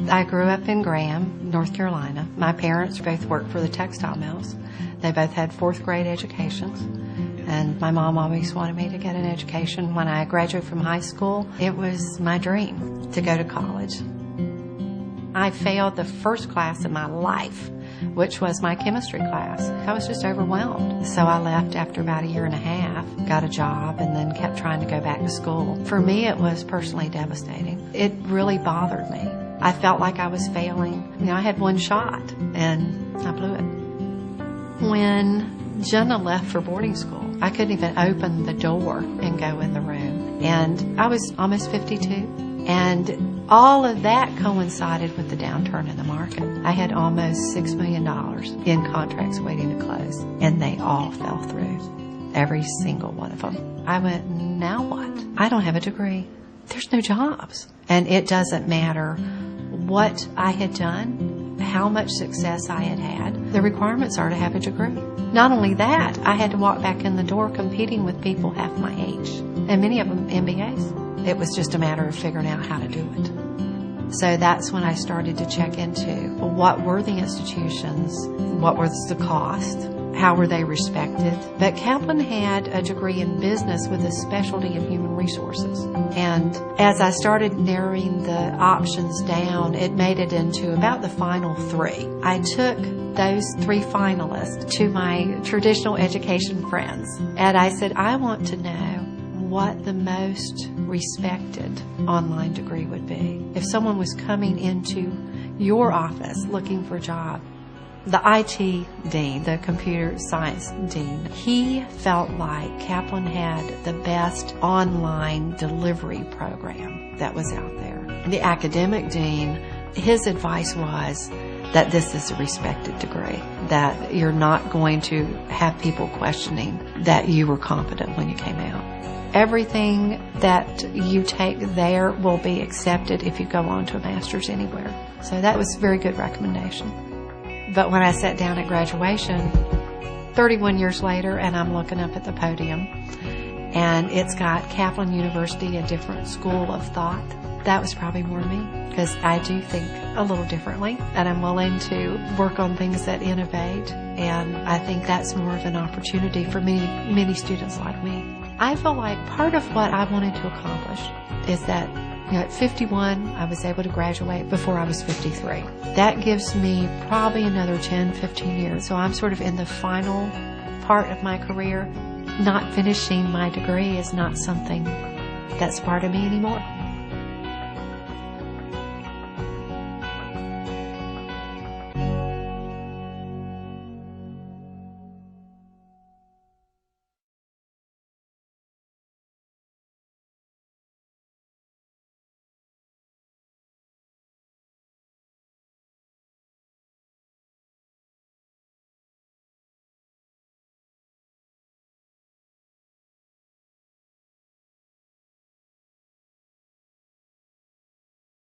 I grew up in Graham, North Carolina. My parents both worked for the textile mills. They both had fourth grade educations, and my mom always wanted me to get an education. When I graduated from high school, it was my dream to go to college. I failed the first class in my life, which was my chemistry class. I was just overwhelmed. So I left after about a year and a half, got a job, and then kept trying to go back to school. For me, it was personally devastating. It really bothered me. I felt like I was failing. I had one shot, and I blew it. When Jenna left for boarding school, I couldn't even open the door and go in the room. And I was almost 52. And all of that coincided with the downturn in the market. I had almost $6 million in contracts waiting to close, and they all fell through. Every single one of them. I went, now what? I don't have a degree. There's no jobs. And it doesn't matter what I had done, how much success I had had. The requirements are to have a degree. Not only that, I had to walk back in the door competing with people half my age, and many of them MBAs. It was just a matter of figuring out how to do it. So that's when I started to check into what were the institutions, what was the cost, how were they respected. But Kaplan had a degree in business with a specialty in human resources. And as I started narrowing the options down, it made it into about the final three. I took those three finalists to my traditional education friends, and I said, I want to know what the most respected online degree would be. If someone was coming into your office looking for a job, the IT dean, the computer science dean, he felt like Kaplan had the best online delivery program that was out there. The academic dean, his advice was that this is a respected degree, that you're not going to have people questioning that you were competent when you came out. Everything that you take there will be accepted if you go on to a master's anywhere. So that was a very good recommendation. But when I sat down at graduation, 31 years later, and I'm looking up at the podium, and it's got Kaplan University, a different school of thought, that was probably more me, because I do think a little differently, and I'm willing to work on things that innovate, and I think that's more of an opportunity for many students like me. I feel like part of what I wanted to accomplish is that at 51, I was able to graduate before I was 53. That gives me probably another 10, 15 years. So I'm sort of in the final part of my career. Not finishing my degree is not something that's part of me anymore.